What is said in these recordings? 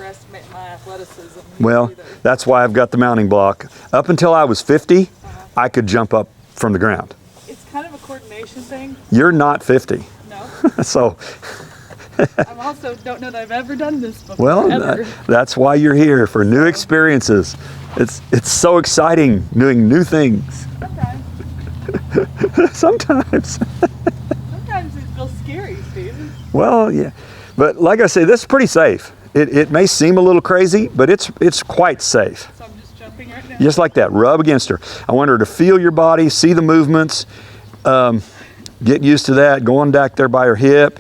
underestimate my athleticism. Well, that's why I've got the mounting block. Up until I was 50, I could jump up from the ground. It's kind of a coordination thing. You're not 50. No. So, I also don't know that I've ever done this before. well, that's why you're here, for new experiences. It's so exciting doing new things. Sometimes. Sometimes. Sometimes it feels scary, Steve. Well, yeah. But like I say, this is pretty safe. It may seem a little crazy, but it's quite safe. So I'm just jumping right now. Just like that, rub against her. I want her to feel your body, see the movements, get used to that, going back there by her hip.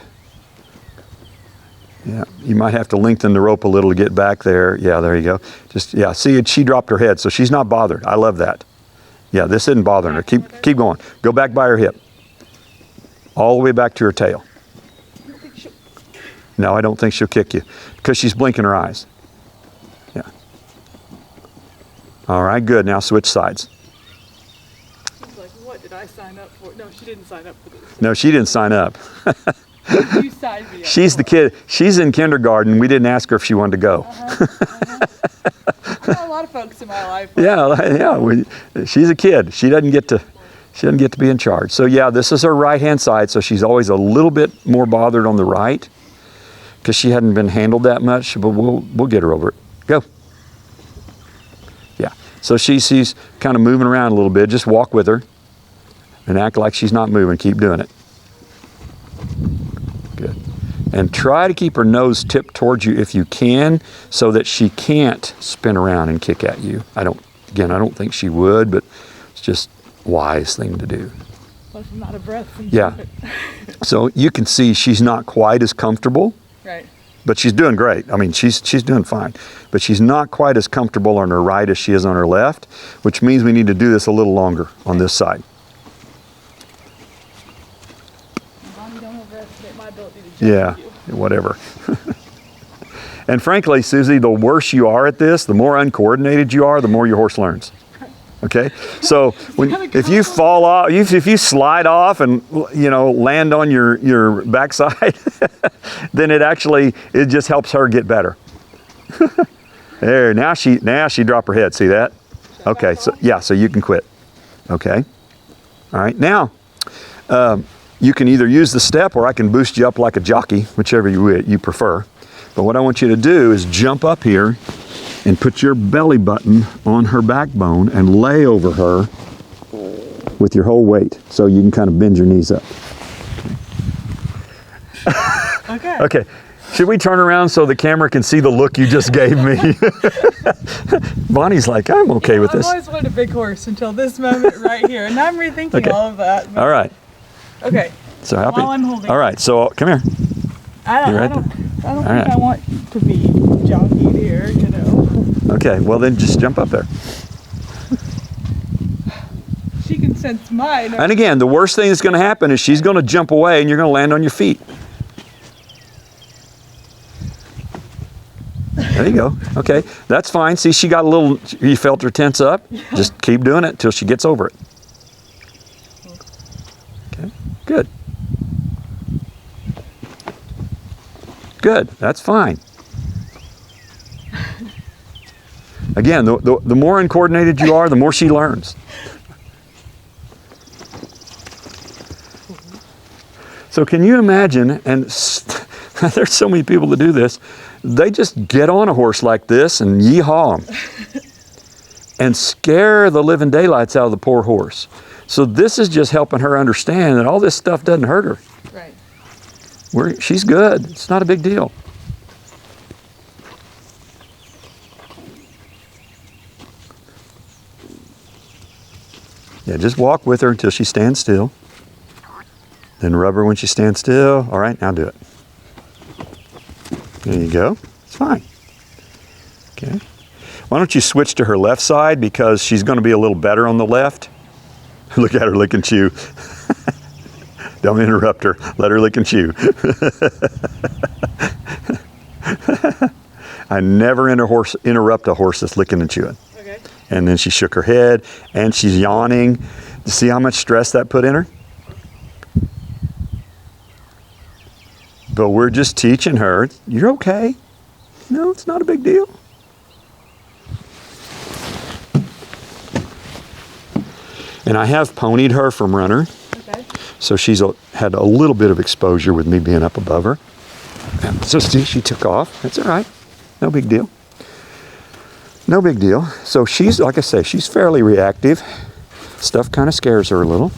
Yeah, you might have to lengthen the rope a little to get back there. Yeah, there you go. Just, yeah, see, she dropped her head, so she's not bothered. I love that. Yeah, this isn't bothering her. Keep going. Go back by her hip. All the way back to her tail. No, I don't think she'll kick you because she's blinking her eyes. Yeah. All right, good. Now switch sides. She's like, what did I sign up for? No, she didn't sign up for this. No, she didn't sign up. You signed me up. She's the kid. She's in kindergarten. We didn't ask her if she wanted to go. I've got a lot of folks in my life. Yeah. She's a kid. She doesn't get to be in charge. So yeah, this is her right-hand side. So she's always a little bit more bothered on the right because she hadn't been handled that much. But we'll get her over it. Go. Yeah. So she's kind of moving around a little bit. Just walk with her and act like she's not moving. Keep doing it. Good. And try to keep her nose tipped towards you if you can so that she can't spin around and kick at you. I don't think she would, but it's just a wise thing to do. Plus I'm out of breath. Yeah. So you can see she's not quite as comfortable. Right. But she's doing great. I mean, she's doing fine. But she's not quite as comfortable on her right as she is on her left, which means we need to do this a little longer on this side. Yeah, whatever. And frankly, Susie, the worse you are at this, the more uncoordinated you are, the more your horse learns. Okay, so if you fall off, if you slide off and land on your backside, then it just helps her get better. There, now she dropped her head. See that? Okay, so yeah, so you can quit. Okay, all right, now. You can either use the step or I can boost you up like a jockey, whichever you prefer. But what I want you to do is jump up here and put your belly button on her backbone and lay over her with your whole weight so you can kind of bend your knees up. Okay. Okay. Should we turn around so the camera can see the look you just gave me? Bonnie's like, I'm okay with this. I've always wanted a big horse until this moment right here, and I'm rethinking all of that. All right. Okay. So happy. While I'm holding. All right. So come here. I don't think I want to be jockeyed here, Okay. Well, then just jump up there. She can sense mine. And again, the worst thing that's going to happen is she's going to jump away and you're going to land on your feet. There you go. Okay. That's fine. See, she got a little, you felt her tense up. Yeah. Just keep doing it until she gets over it. Okay. Good. Good. That's fine. Again, the more uncoordinated you are, the more she learns. So can you imagine, and there's so many people that do this, they just get on a horse like this and yeehaw them and scare the living daylights out of the poor horse. So this is just helping her understand that all this stuff doesn't hurt her. Right. She's good. It's not a big deal. Yeah, just walk with her until she stands still. Then rub her when she stands still. All right, now do it. There you go. It's fine. Okay. Why don't you switch to her left side because she's going to be a little better on the left. Look at her lick and chew. Don't interrupt her. Let her lick and chew. I never interrupt a horse that's licking and chewing. Okay. And then she shook her head and she's yawning. See how much stress that put in her? But we're just teaching her, you're okay. No, it's not a big deal. And I have ponied her from runner. Okay. So she's had a little bit of exposure with me being up above her. So see, she took off. That's all right. No big deal. No big deal. So she's, like I say, she's fairly reactive. Stuff kind of scares her a little.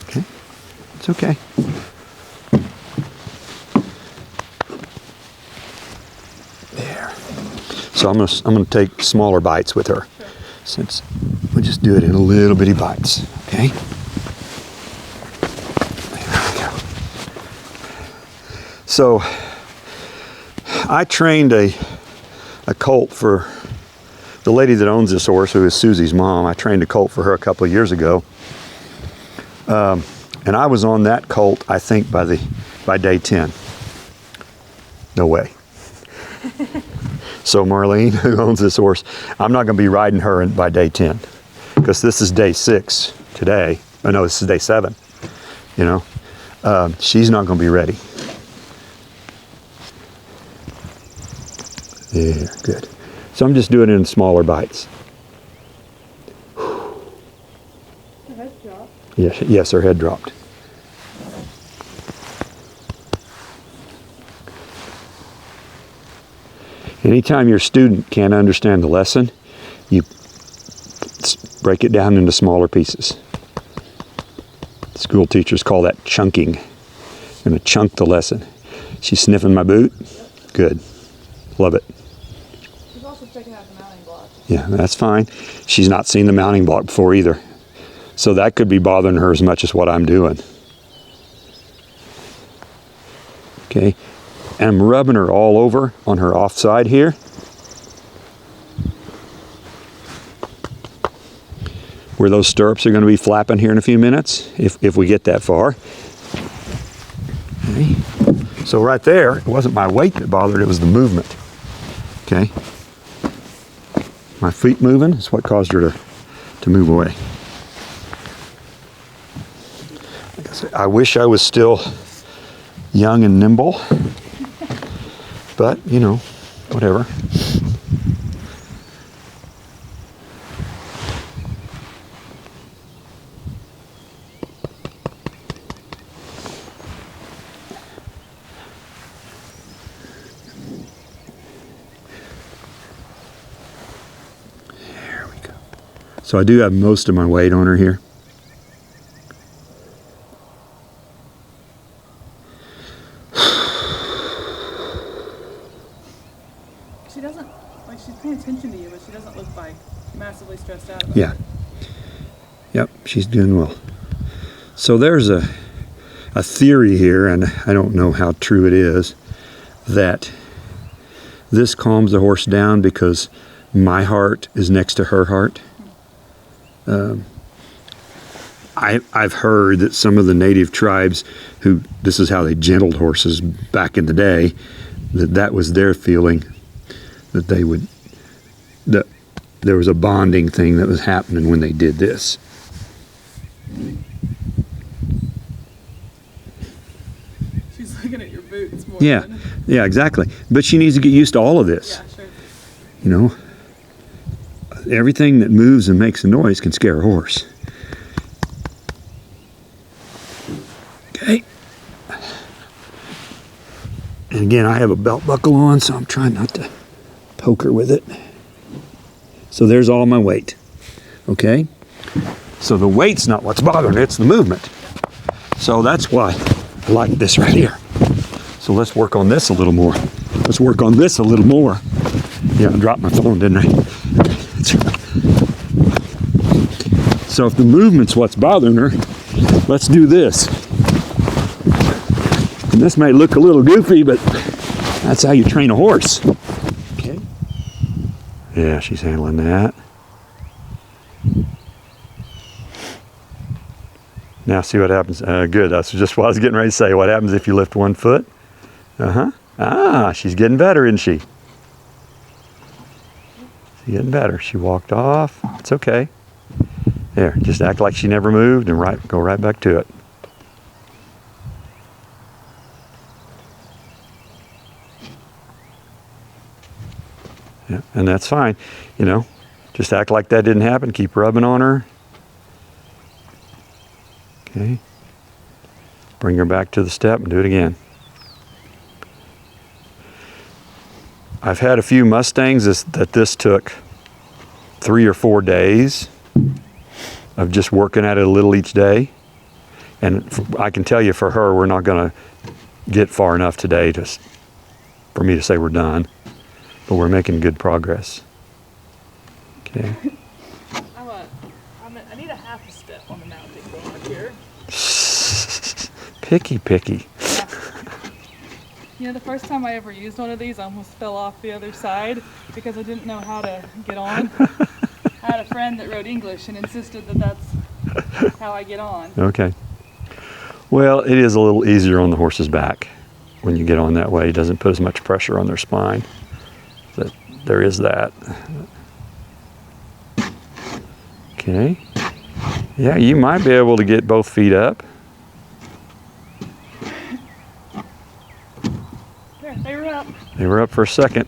Okay. It's okay. There. So I'm gonna take smaller bites with her. Sure. Since we'll just do it in a little bitty bites. Okay? There we go. So I trained a colt for the lady that owns this horse, who is Susie's mom. I trained a colt for her a couple of years ago. And I was on that colt, I think, by day 10. No way. So Marlene, who owns this horse, I'm not going to be riding her by day 10, because this is day 6 today. Oh no, this is day 7. You know, she's not going to be ready. There, good. So I'm just doing it in smaller bites. Her head dropped. Yes, her head dropped. Anytime your student can't understand the lesson, you break it down into smaller pieces. School teachers call that chunking. I'm going to chunk the lesson. She's sniffing my boot? Good. Love it. She's also checking out the mounting block. Yeah, that's fine. She's not seen the mounting block before either. So that could be bothering her as much as what I'm doing. Okay. And I'm rubbing her all over on her offside here. Where those stirrups are going to be flapping here in a few minutes, if we get that far. Okay. So right there, it wasn't my weight that bothered, it was the movement. Okay. My feet moving is what caused her to move away. Like I said, I wish I was still young and nimble. But, you know, whatever. There we go. So I do have most of my weight on her here. She doesn't, like, she's paying attention to you, but she doesn't look like massively stressed out about Yeah. it. Yep, she's doing well. So there's a theory here, and I don't know how true it is, that this calms the horse down because my heart is next to her heart. I've heard that some of the native tribes who, this is how they gentled horses back in the day, that was their feeling, that they would, that there was a bonding thing that was happening when they did this. She's looking at your boots more Yeah, than... yeah, exactly. But she needs to get used to all of this. Yeah, sure. You know, everything that moves and makes a noise can scare a horse. Okay. And again, I have a belt buckle on, so I'm trying not to poke her with it. So there's all my weight. Okay? So the weight's not what's bothering me, it's the movement. So that's why I like this right here. So let's work on this a little more. Let's work on this a little more. Yeah, I dropped my phone, didn't I? So if the movement's what's bothering her, let's do this. And this may look a little goofy, but that's how you train a horse. Okay. Yeah, she's handling that. Now see what happens. Good, that's just what I was getting ready to say. What happens if you lift one foot? Uh-huh. Ah, she's getting better, isn't she? She's getting better. She walked off. It's okay. There, just act like she never moved and go right back to it. Yeah, and that's fine. You know, just act like that didn't happen. Keep rubbing on her. Okay. Bring her back to the step and do it again. I've had a few Mustangs that this took 3 or 4 days of just working at it a little each day. And I can tell you for her, we're not going to get far enough today for me to say we're done. But we're making good progress. Okay. I need a half a step on the mounting going up here. Picky. Yeah. You know, the first time I ever used one of these, I almost fell off the other side because I didn't know how to get on. I had a friend that wrote English and insisted that that's how I get on. Okay. Well, it is a little easier on the horse's back when you get on that way. It doesn't put as much pressure on their spine. But there is that. Okay. Yeah, you might be able to get both feet up. There, they were up. They were up for a second.